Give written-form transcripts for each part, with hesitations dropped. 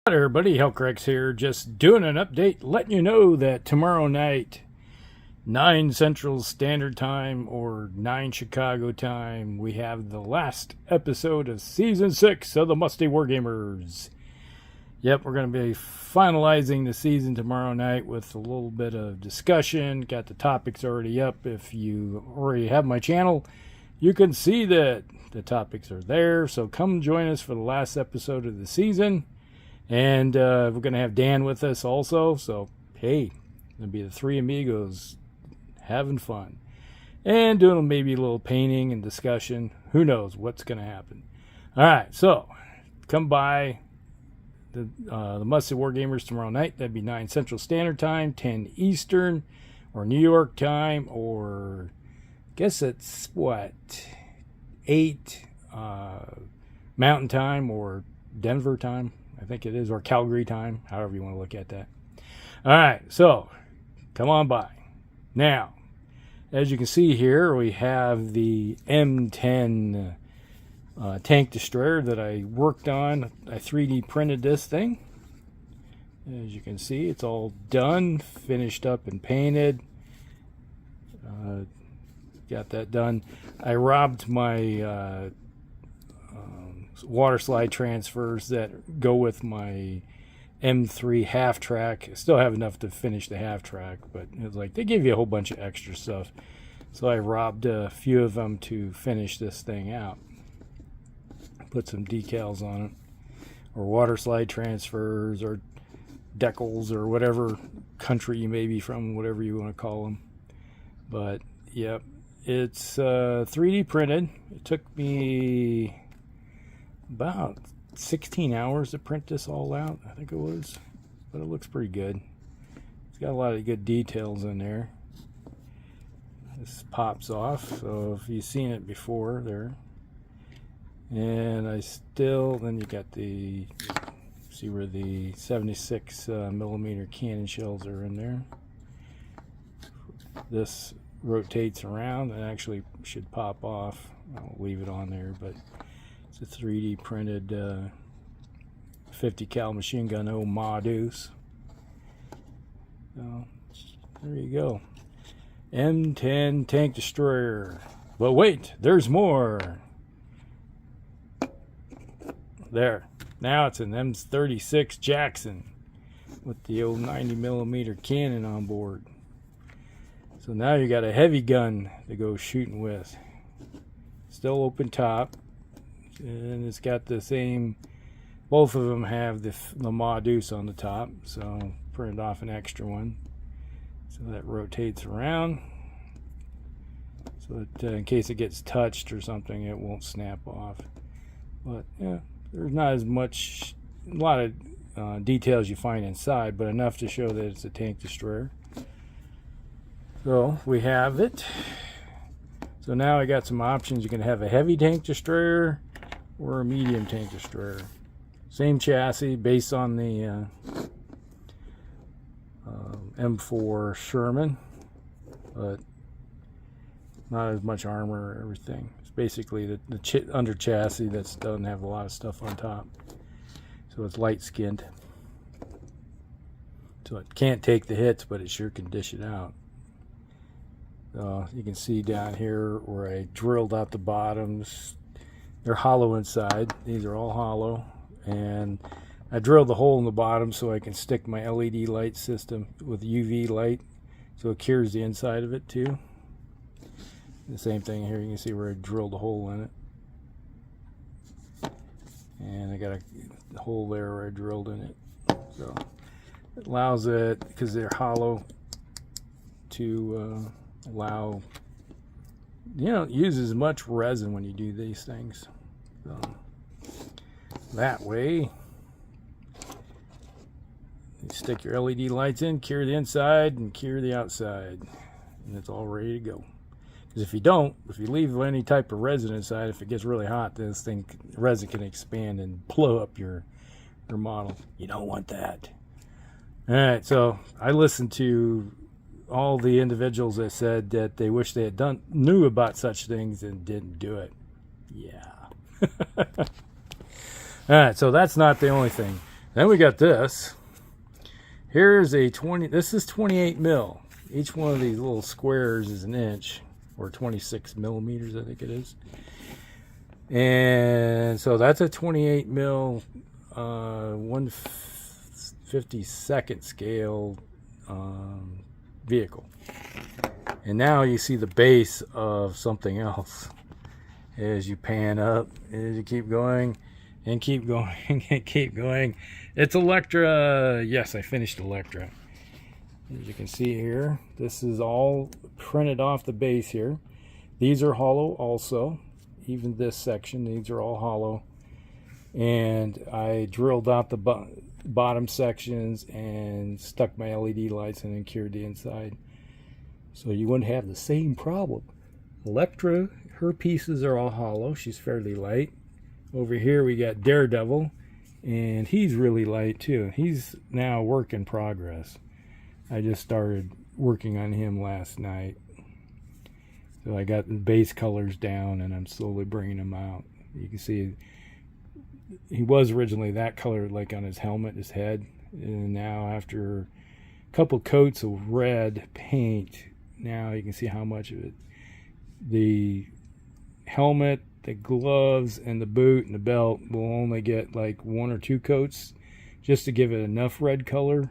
Hi everybody, Hellcrex here, just doing an update, letting you know that tomorrow night, 9 Central Standard Time or 9 Chicago time, we have the last episode of Season 6 of the Musty Wargamers. Yep, we're going to be finalizing the season tomorrow night with a little bit of discussion. Got the topics already up. If you already have my channel, you can see that the topics are there. So come join us for the last episode of the season. And we're going to have Dan with us also. So, hey, it'll be the three amigos having fun. And doing maybe a little painting and discussion. Who knows what's going to happen. All right, so come by the Musty Wargamers tomorrow night. That'd be 9 Central Standard Time, 10 Eastern, or New York time, or I guess it's, what, 8 Mountain Time or Denver time. I think it is, or Calgary time, however you want to look at that. All right, so come on by. Now, as you can see here, we have the M10 tank destroyer that I worked on. I 3D printed this thing. As you can see, it's all done, finished up and painted. Got that done. I robbed my water slide transfers that go with my M3 half track. I still have enough to finish the half track, but it's like they give you a whole bunch of extra stuff. So I robbed a few of them to finish this thing out. Put some decals on it, or water slide transfers, or decals, or whatever country you may be from, whatever you want to call them. But yep, it's 3D printed. It took me about 16 hours to print this all out, I think it was, but it looks pretty good. It's got a lot of good details in there. This pops off, so if you've seen it before there. And then you got the, see where the 76 millimeter cannon shells are in there. This rotates around and actually should pop off. I'll leave it on there, but it's a 3D printed 50 cal machine gun, old Ma Deuce. So there you go, M10 tank destroyer. But wait, there's more. There, now it's an M36 Jackson with the old 90 millimeter cannon on board. So now you got a heavy gun to go shooting with. Still open top. And it's got the same, both of them have the Ma Deuce on the top, so printed off an extra one. So that rotates around, so that in case it gets touched or something, it won't snap off. But yeah, there's not as much, a lot of details you find inside, but enough to show that it's a tank destroyer. So we have it. So now I got some options. You can have a heavy tank destroyer or a medium tank destroyer. Same chassis based on the M4 Sherman, but not as much armor or everything. It's basically the under chassis that doesn't have a lot of stuff on top. So it's light skinned. So it can't take the hits, but it sure can dish it out. You can see down here where I drilled out the bottoms. They're hollow inside. These are all hollow. And I drilled the hole in the bottom so I can stick my LED light system with UV light, so it cures the inside of it too. The same thing here. You can see where I drilled a hole in it. And I got a hole there where I drilled in it. So it allows it, because they're hollow, to allow, you know, use as much resin when you do these things. So that way you stick your LED lights in, cure the inside and cure the outside, and it's all ready to go. Because if you don't, if you leave any type of resin inside, if it gets really hot, this thing, resin can expand and blow up your model. You don't want that. All right, so I listened to all the individuals that said that they wish they had knew about such things and didn't do it. Yeah. All right, so that's not the only thing. Then we got this. Here's a 20, this is 28 mil. Each one of these little squares is an inch, or 26 millimeters, I think it is. And so that's a 28 mil, 1/52nd scale vehicle. And now you see the base of something else as you pan up, as you keep going and keep going and keep going. It's Elektra. Yes, I finished Elektra. As you can see here, this is all printed off the base here. These are hollow also. Even this section, these are all hollow. And I drilled out the bottom sections and stuck my LED lights in and cured the inside, so you wouldn't have the same problem. Elektra, her pieces are all hollow. She's fairly light. Over here we got Daredevil, and he's really light too. He's now a work in progress. I just started working on him last night. So I got the base colors down and I'm slowly bringing them out. You can see he was originally that color, like on his helmet, his head. And now after a couple coats of red paint, now you can see how much of it. The helmet, the gloves, and the boot and the belt will only get like 1 or 2 coats just to give it enough red color.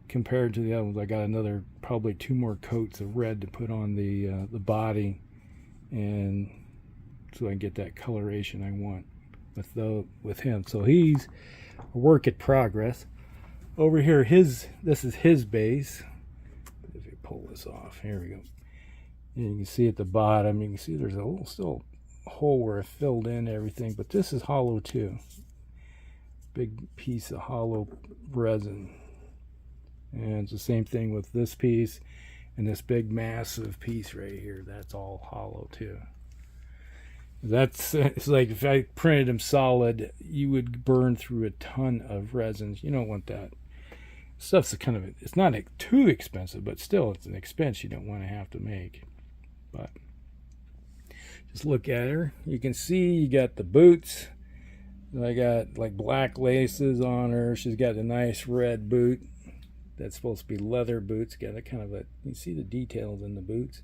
Compared to the other ones, I got another probably 2 more coats of red to put on the body, and so I can get that coloration I want with him. So he's a work in progress. Over here, this is his base. If you pull this off, here we go. And you can see at the bottom, you can see there's a little still hole where I filled in everything, but this is hollow too. Big piece of hollow resin. And it's the same thing with this piece and this big massive piece right here. That's all hollow too. It's like if I printed them solid, you would burn through a ton of resins. You don't want that. Stuff's kind of, it's not too expensive, but still it's an expense you don't want to have to make. But just look at her. You can see you got the boots. I got like black laces on her. She's got a nice red boot. That's supposed to be leather boots. Got a kind of a, you see the details in the boots.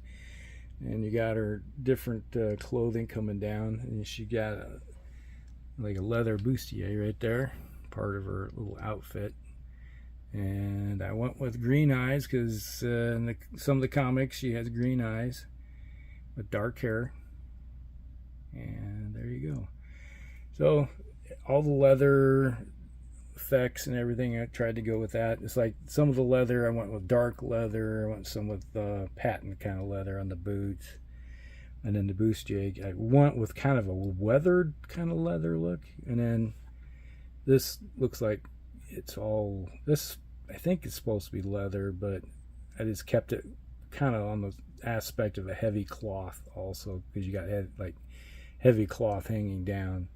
And you got her different clothing coming down. And she got like a leather bustier right there. Part of her little outfit. And I went with green eyes because in some of the comics she has green eyes with dark hair. And there you go. So all the leather effects and everything, I tried to go with that. It's like some of the leather I went with dark leather, I went some with patent kind of leather on the boots, and then the bustier I went with kind of a weathered kind of leather look. And then this looks like it's all, this I think it's supposed to be leather, but I just kept it kind of on the aspect of a heavy cloth also, because you got like heavy cloth hanging down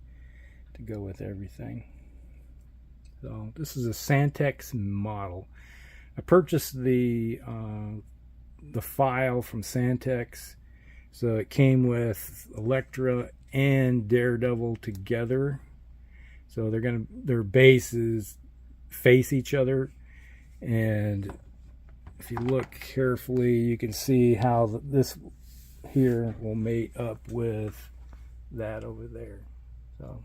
to go with everything. So this is a Sanix model. I purchased the file from Sanix, so it came with Elektra and Daredevil together. So their bases face each other, and if you look carefully, you can see how this here will mate up with that over there. So.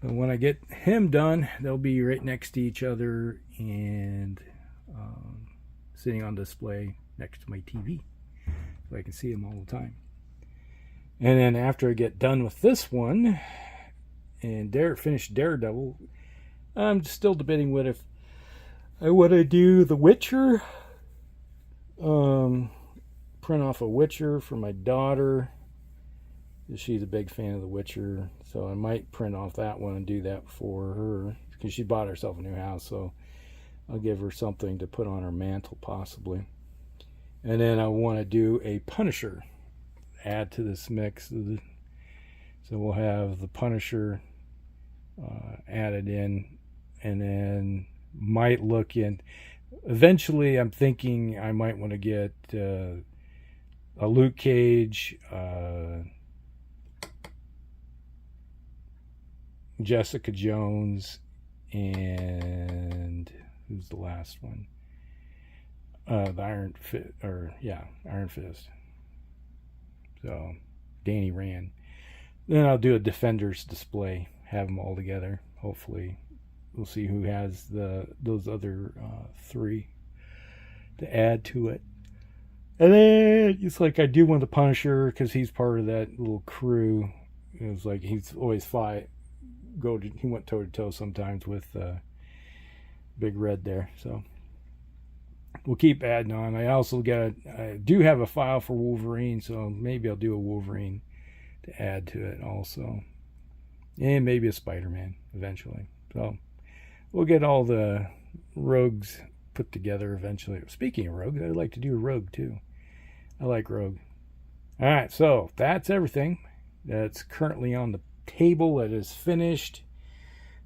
And when I get him done, they'll be right next to each other and sitting on display next to my TV, so I can see them all the time. And then after I get done with this one and finish Daredevil, I'm still debating what if I want to do The Witcher, print off a Witcher for my daughter. She's a big fan of The Witcher, so I might print off that one and do that for her, because she bought herself a new house, so I'll give her something to put on her mantle possibly. And then I want to do a Punisher, add to this mix. So we'll have the Punisher added in, and then might look in. Eventually, I'm thinking I might want to get a Luke Cage, Jessica Jones, and who's the last one? The Iron Fist. So Danny Rand. Then I'll do a Defenders display. Have them all together. Hopefully, we'll see who has those other 3 to add to it. And then it's like I do want the Punisher because he's part of that little crew. It was like he's always he went toe to toe sometimes with Big Red there. So we'll keep adding on. I do have a file for Wolverine, so maybe I'll do a Wolverine to add to it also, and maybe a Spider-Man eventually. So we'll get all the rogues put together eventually. Speaking of rogues, I'd like to do a rogue too. I like rogue. All right, so that's everything that's currently on the table that is finished.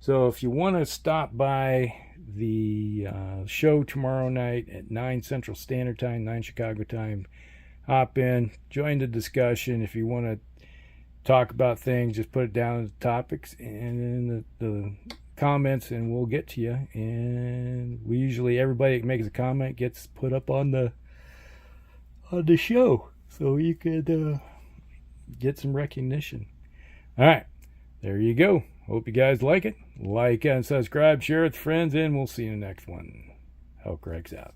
So if you want to stop by the show tomorrow night at 9 Central Standard Time, 9 Chicago time, hop in, join the discussion. If you want to talk about things, just put it down in the topics and in the comments, and we'll get to you. And we usually, everybody that makes a comment gets put up on the show, so you could get some recognition. All right, there you go. Hope you guys like it. Like and subscribe, share with friends, and we'll see you in the next one. Hell, Greg's out.